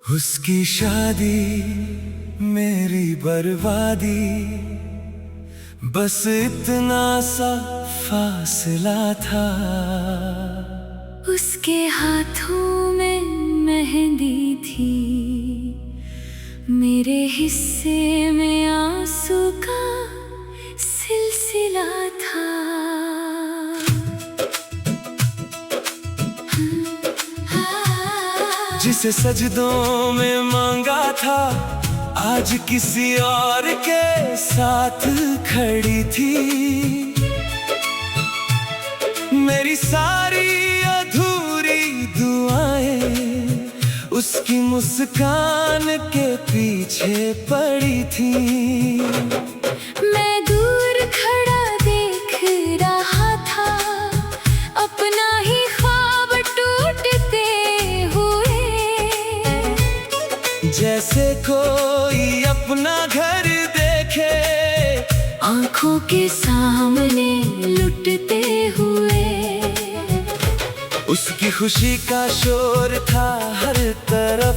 उसकी शादी मेरी बर्बादी, बस इतना सा फासला था। उसके हाथों में मेहंदी थी, मेरे हिस्से में आंसू का सिलसिला था। जिसे सजदों में मांगा था, आज किसी और के साथ खड़ी थी। मेरी सारी अधूरी दुआएं उसकी मुस्कान के पीछे पड़ी थी। मैं दूर खड़ा देख रहा था अपना ही ख्वाब टूटते हुए, जैसे कोई अपना घर देखे आंखों के सामने लुटते हुए। उसकी खुशी का शोर था हर तरफ,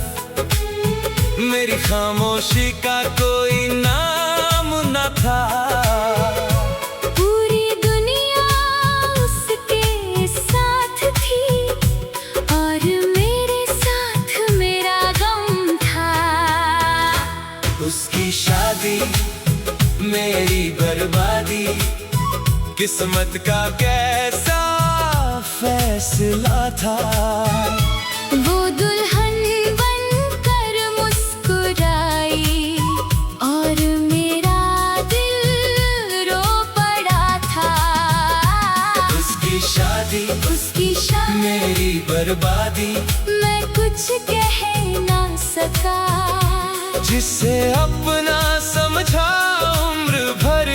मेरी खामोशी का कोई नाम न था। पूरी दुनिया उसके साथ थी और मेरे साथ मेरा गम था। उसकी शादी मेरी बर्बादी, किस्मत का कैसा फैसला था। वो दुल्हन बनकर मुस्कुराई और मेरा दिल रो पड़ा था। उसकी शादी मेरी बर्बादी, मैं कुछ कह ना सका। जिसे अपना समझा उम्र भर,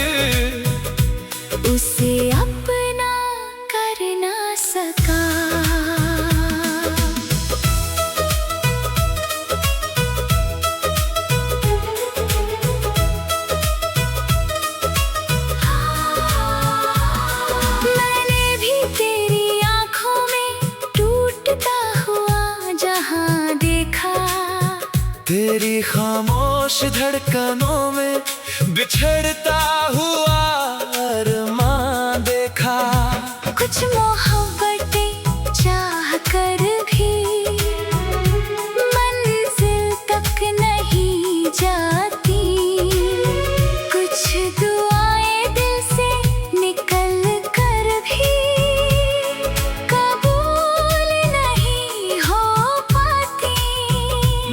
उसे अपना कर ना सका। मैंने भी तेरी आंखों में टूटता हुआ जहां देखा, तेरी खामोश धड़कनों में बिछड़ता हुआ अरमान देखा। कुछ मोहब्बतें चाह कर भी मंजिल तक नहीं जाती। कुछ दुआएं दिल से निकल कर भी कबूल नहीं हो पाती।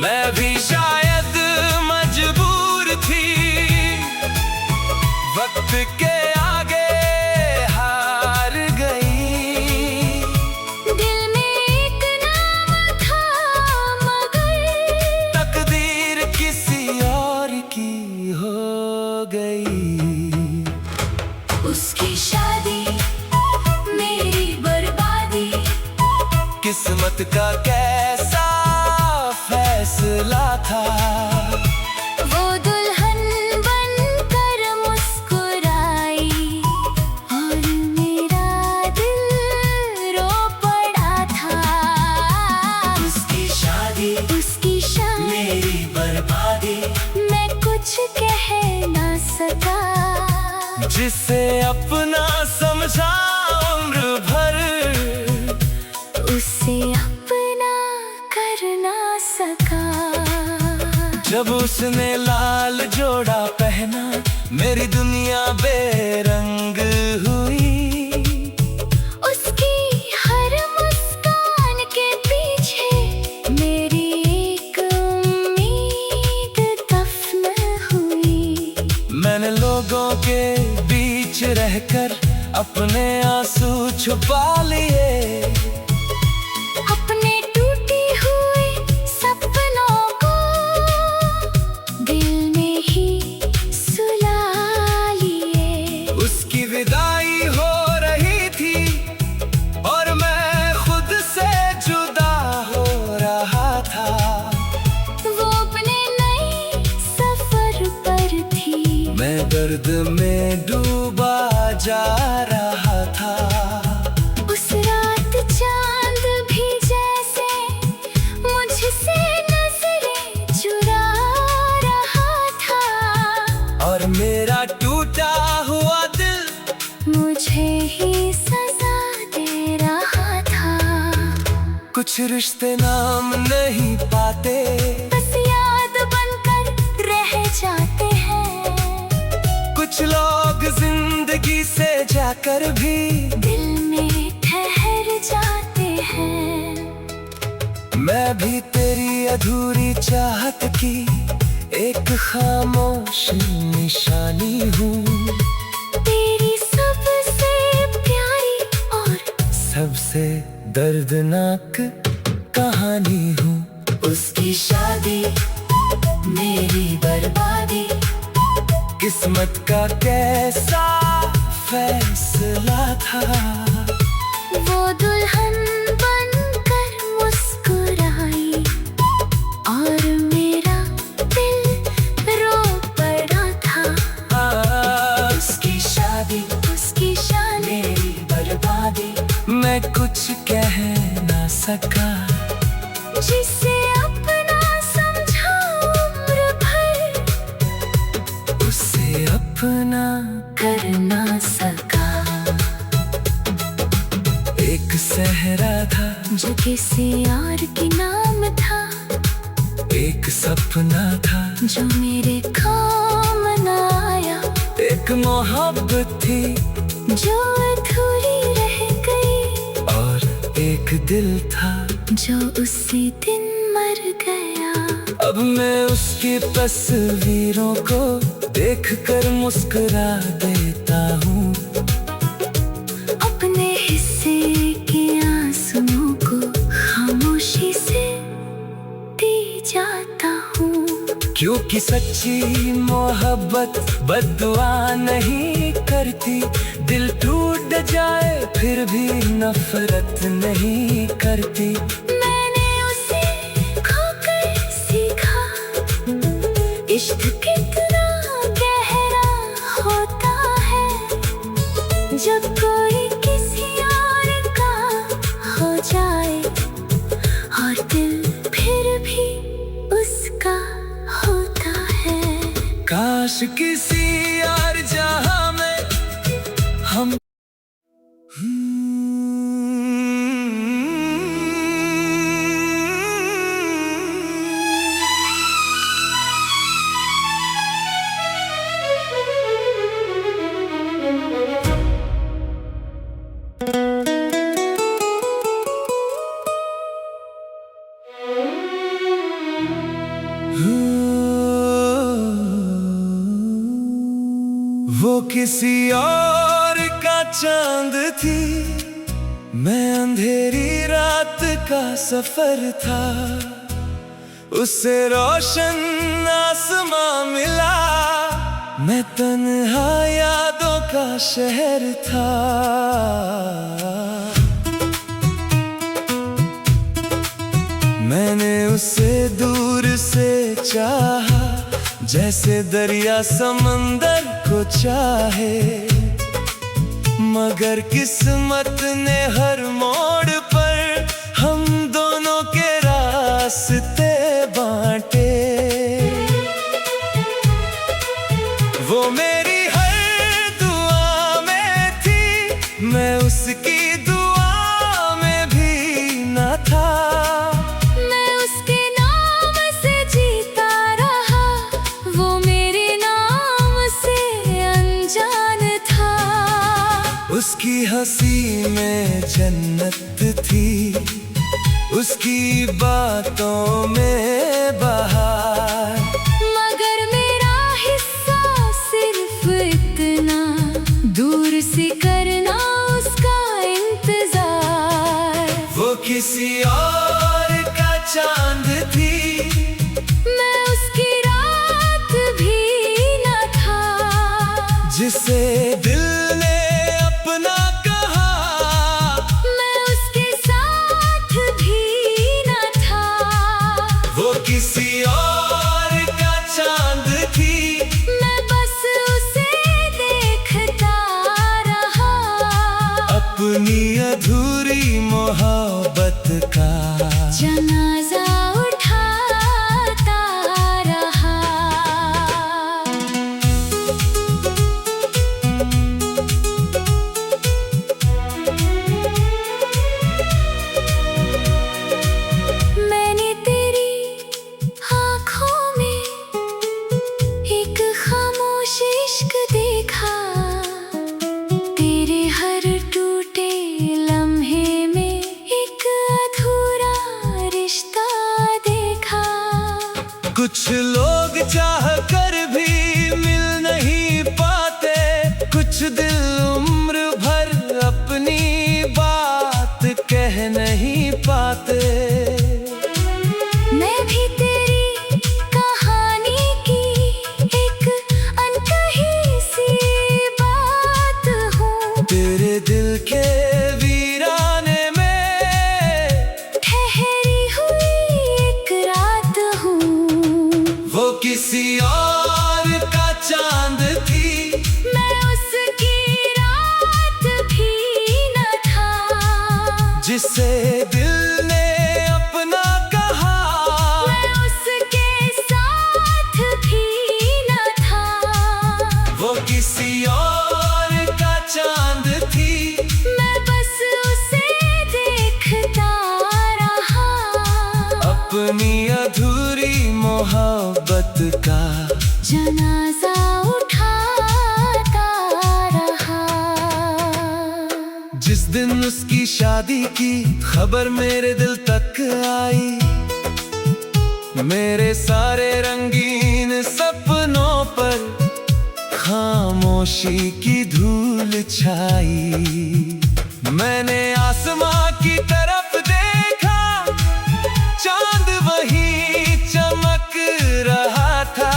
मैं भी शायद मजबूर थी, वक्त के आगे हार गई। दिल में एक नाम था मगर तकदीर किसी और की हो गई। उसकी शादी मेरी बर्बादी, किस्मत का कैसा फैसला था। वो दुल्हन बनकर मुस्कुराई और मेरा दिल रो पड़ा था। उसकी शादी मेरी बर्बादी, मैं कुछ कह ना सका। जिसे अपना समझा उम्र भर, उसे अपना कर ना सका। जब उसने लाल जोड़ा पहना, मेरी दुनिया बेरंग हुई। उसकी हर मुस्कान के पीछे मेरी एक उम्मीद दफन हुई। मैंने लोगों के बीच रहकर अपने आंसू छुपा लिए। अपने टूटे हुए सपनों को दिल में ही सुला लिए। उसकी विदाई हो रही थी, मुझे ही सजा दे रहा था। कुछ रिश्ते नाम नहीं पाते, बस याद बनकर रह जाते हैं। कुछ लोग जिंदगी से जाकर भी दिल में ठहर जाते हैं। मैं भी तेरी अधूरी चाहत की एक खामोश निशानी हूँ। तेरी सबसे प्यारी और सबसे दर्दनाक कहानी हूँ। उसकी शादी मेरी बर्बादी, किस्मत का कैसा फैसला था। वो दुल्हन बनकर मुस्कुराई और मेरा दिल रो पड़ा था। उसकी शादी मेरी बर्बादी, मैं कुछ कह ना सका, जिसे अपना समझा उम्र भर, उसे अपना कर ना सका। एक सहरा था जो किसी और के नाम था, एक सपना था जो मेरे काम न आया। एक मोहब्बत थी जो अधूरी रह गई, और एक दिल था जो उसी दिन मर गया। अब मैं उसकी तस्वीरों को देखकर मुस्कुरा देता हूँ। अपने हिस्से के आंसुओं को खामोशी से पी जाता हूँ। क्योंकि सच्ची मोहब्बत बद्दुआ नहीं करती, दिल टूट जाए फिर भी नफरत नहीं करती। मैंने उसे खोकर सीखा, इश्क कितना गहरा होता है। जब कोई किसी और का हो जाए और दिल फिर भी उसका होता है। काश किसी और जहां में हम वो किसी और का चांद थी, मैं अंधेरी रात का सफर था। उससे रोशन आसमां मिला, मैं तन्हा यादों का शहर था। मैंने उसे दूर से चाहा, जैसे दरिया समंदर को चाहे। मगर किस्मत ने हर मोड़ पर हम दोनों के रास्ते बांटे। वो मेरी हर दुआ में थी, मैं उसकी दुआ में भी न था। उसकी हंसी में जन्नत थी, उसकी बातों में बहार। मगर मेरा हिस्सा सिर्फ इतना, दूर से करना उसका इंतजार। वो किसी और का चांद थी, मैं उसकी रात भी न था। जिसे दिल ने अपना कहा, मैं उसके साथ भी न था। वो किसी और का चांद थी, मैं बस उसे देखता रहा। अपनी अधूरी मोहब्बत का जनाजा उठाता रहा। तेरे दिल के वीराने में ठहरी हुई एक रात हूँ। वो किसी और का चांद थी, मैं उसकी रात भी न था। जिसे दिल ने अपना कहा, मैं उसके साथ भी न था। वो किसी और का चांद थी, मैं बस उसे देखता रहा। अपनी अधूरी मोहब्बत का जनाजा उठाता रहा। जिस दिन उसकी शादी की खबर मेरे दिल तक आई, मेरे सारे रंगीन सपनों पर खामोशी की धूल छाई। मैंने आसमां की तरफ देखा, चांद वहीं चमक रहा था,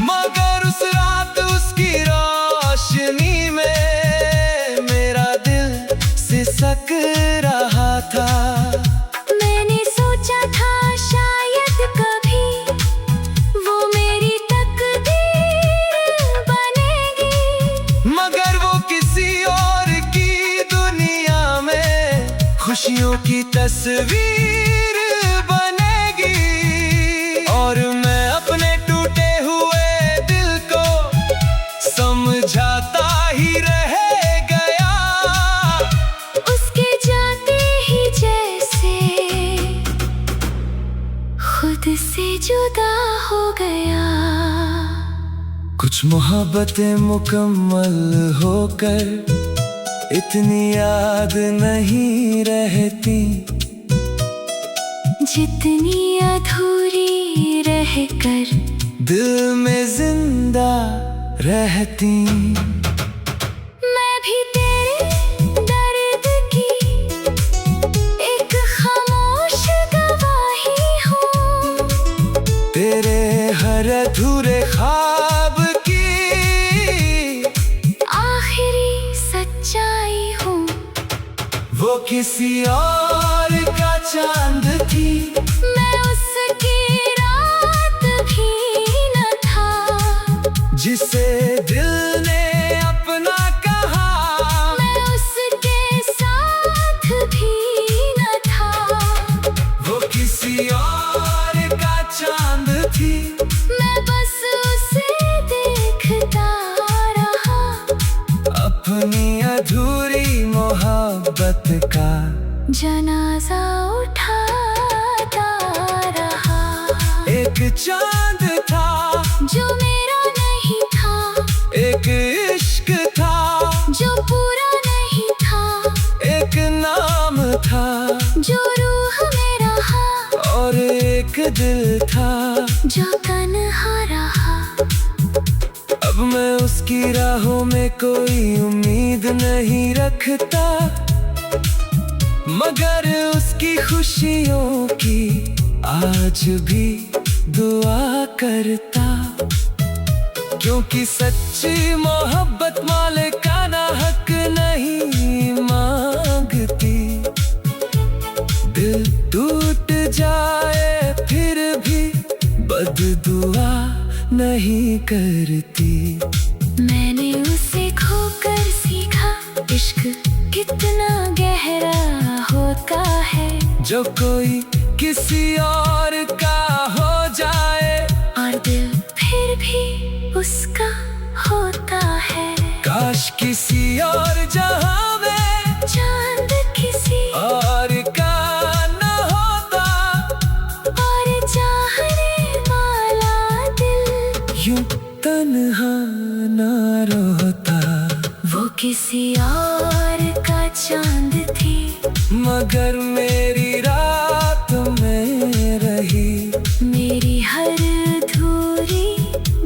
मगर उस रात उसकी रोशनी में मेरा दिल सिसक रहा था। मैंने सोचा था शायद कभी वो मेरी तकदीर बनेगी, मगर वो किसी और की दुनिया में खुशियों की तस्वीर बनेगी। और मैं अपने टूटे हुए दिल को समझाता ही रह गया, उसके जाते ही जैसे खुद से जुदा हो गया। कुछ मोहब्बतें मुकम्मल होकर इतनी याद नहीं रहती, जितनी अधूरी रहकर दिल में जिंदा रहती। मैं भी तेरे दर्द की एक खामोश गवाही हूँ। तेरे हर अधूरे ख्वाब की आखिरी सच्चाई हूँ। वो किसी और का चांद थी, मैं उसकी रात भी न था। जिसे दिल ने अपना कहा, मैं उसके साथ भी न था। वो किसी और का चांद थी, मैं बस उसे देखता रहा। अपनी अधूरी मोहब्बत का जनाजा उठाता रहा। एक चांद था जो मेरा नहीं था, एक इश्क था जो पूरा नहीं था, एक नाम था जो रूह में रहा, और एक दिल था जो तन्हा रहा। अब मैं उसकी राहों में कोई उम्मीद नहीं रखता, मगर उसकी खुशियों की आज भी दुआ करता। क्योंकि सच्ची मोहब्बत मालिकाना हक नहीं मांगती, दिल टूट जाए फिर भी बददुआ नहीं करती। मैंने उसे खोकर सीखा इश्क कितना गहरा होता है। जो कोई किसी और का हो जाए, और दिल फिर भी उसका होता है। काश किसी और जहां में चांद किसी और का न होता, और चाहने वाला दिल यूं तन्हा न रोता। वो किसी और का चांद थी, मगर मेरी रात में रही। मेरी हर अधूरी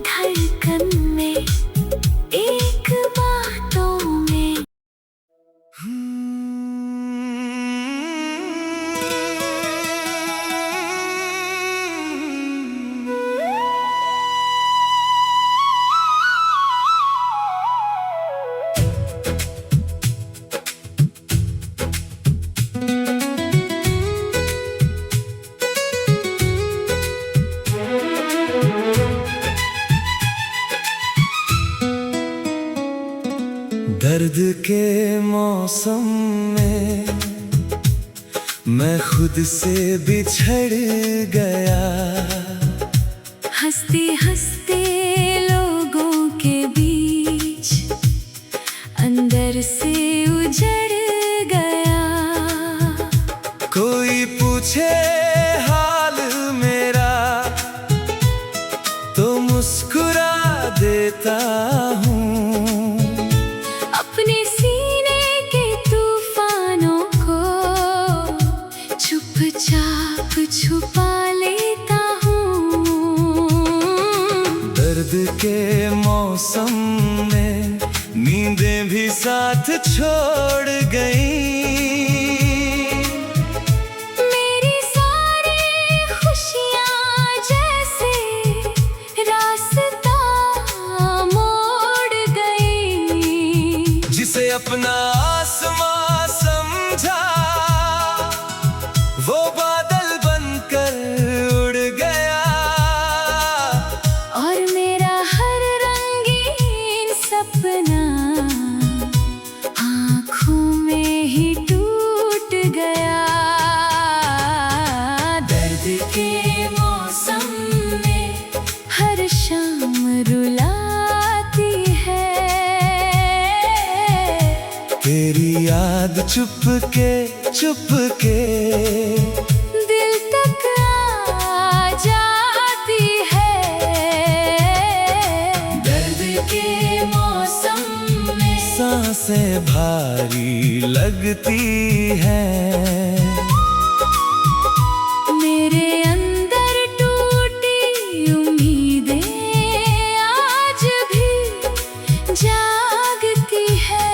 धड़कन में, एक बातों में। के मौसम में मैं खुद से बिछड़ गया। हंसते हंसते लोगों के बीच अंदर से उजड़ गया। कोई पूछे हाल मेरा तो मुस्कुरा देता हूँ। अपने सीने के तूफानों को चुपचाप छुपा लेता हूँ। दर्द के मौसम में नींदें भी साथ छोड़ गईं। मेरी सारी खुशियाँ जैसे रास्ता मोड़ गई। जिसे अपना आसमां समझा वो बादल बनकर उड़ गया। और मेरा हर रंगीन सपना आँखों में ही टूट गया। दर्द के मौसम में हर शाम रुलाती है। तेरी याद चुपके चुपके दिल तक आ जाती है। दर्द के मौसम में सांसें भारी लगती हैं। मेरे अंदर टूटी उम्मीदें आज भी जागती है।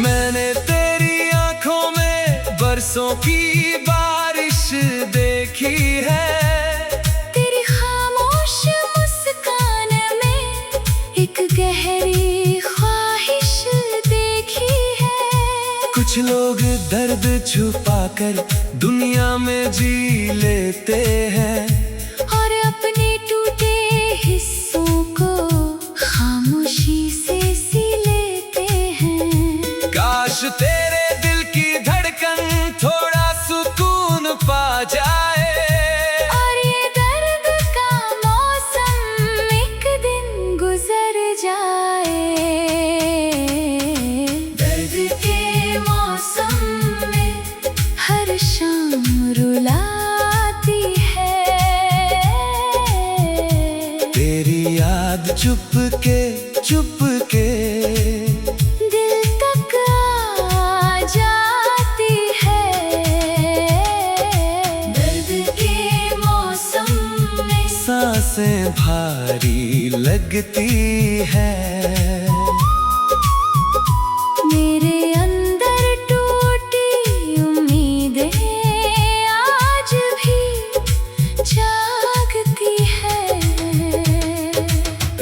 मैंने तेरी आंखों में बरसों की बारिश देखी है। तेरी खामोश मुस्कान में एक गहरी ख्वाहिश देखी है। कुछ लोग दर्द छुपाकर दुनिया में जी लेते हैं। और अपने टूटे हिस्सों को खामोशी से सी लेते हैं। काश तेरे दिल की धड़कन थोड़ा सुकून पा जाए। और ये दर्द का मौसम एक दिन गुजर जाए। दर्द के मौसम में हर शाम रुलाती है। तेरी याद चुपके चुपके दिल तक आ जाती है। दर्द के मौसम में सांसें भारी लगती है। मेरे अंदर टूटी उम्मीदें आज भी जागती है।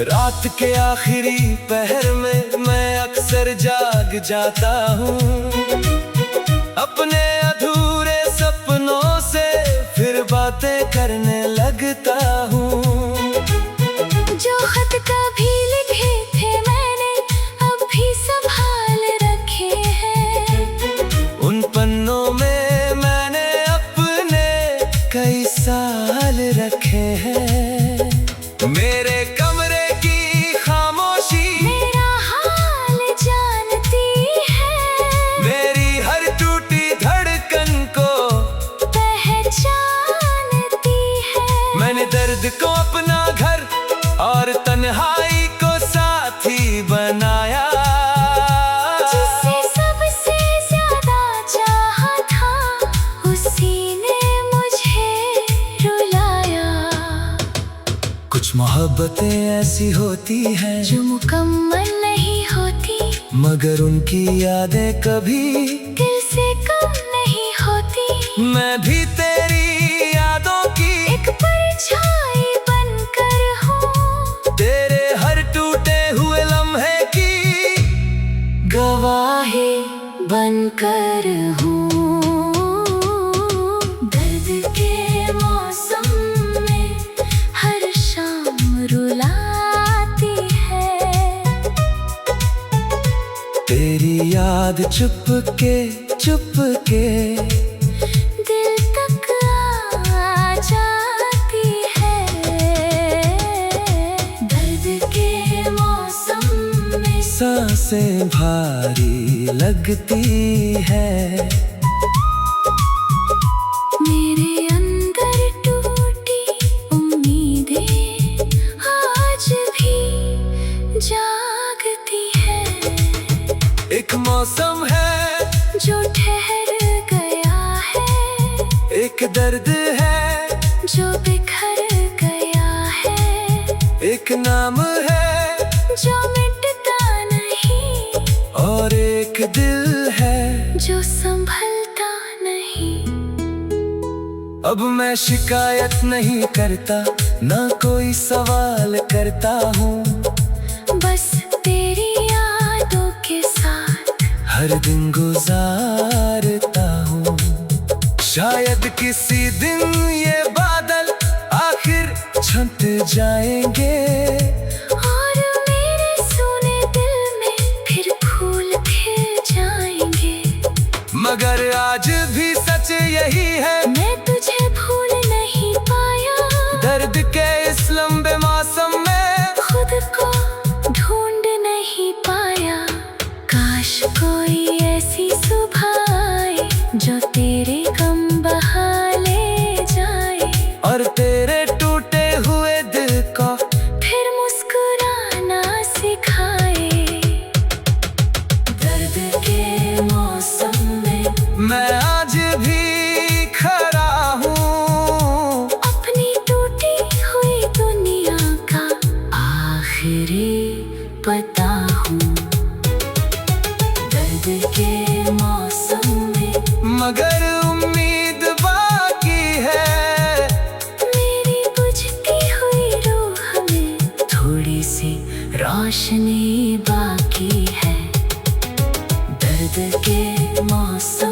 रात के आखिरी पहर में मैं अक्सर जाग जाता हूँ। अपने अधूरे सपनों से फिर बातें करने लगता हूँ। जो खत कभी लिखे थे मैंने अब भी संभाल रखे हैं। उन पन्नों में मैंने अपने कई साल रखे हैं। मेरे कमरे की खामोशी मेरा हाल जानती है। मेरी हर टूटी धड़कन को पहचानती है। मैंने दर्द को अपना घर और तन्हाई को साथी बनाया। जिसे सबसे ज्यादा चाहा था उसी ने मुझे रुलाया। कुछ मोहब्बतें ऐसी होती हैं जो मुकम्मल नहीं होती, मगर उनकी यादें कभी दिल से कम नहीं होती। मैं भी तेरी यादों की एक परछाई बनकर हूँ। तेरे हर टूटे हुए लम्हे की गवाही बनकर हूँ। दर्द के मौसम में हर रुलाती है। तेरी याद चुपके चुपके दिल तक आ जाती है। दर्द के मौसम में सांसें भारी लगती है। मेरे अंदर टूटी उम्मीदें आज भी जागती है। एक मौसम है जो ठहर गया है, एक दर्द है जो बिखर गया है। एक नाम है जो मिटता नहीं, और एक दिल है जो संभलता नहीं। अब मैं शिकायत नहीं करता, ना कोई सवाल करता हूँ। बस तेरी यादों के साथ हर दिन गुजारता हूँ। शायद किसी दिन ये बादल आखिर छंट जाएंगे, और मेरे सुने दिल में फिर फूल खिल जाएंगे। मगर आज भी सच यही है, मैं तुझे भूल नहीं पाया। दर्द के इस लंबे मौसम में खुद को ढूंढ नहीं पाया। काश कोई ऐसी सुबह आए जो तेरे गम बहा ले जाए, और तेरे टूटे हुए दिल को फिर मुस्कुराना सिखाए। दर्द के मौसम में मैं आज भी खड़ा हूँ। अपनी टूटी हुई दुनिया का आखिरी पता हूँ। दर्द के मौसम में मगर उम्मीद बाकी है। मेरी बुझती हुई रूह में थोड़ी सी रोशनी बाकी है। दर्द के मौसम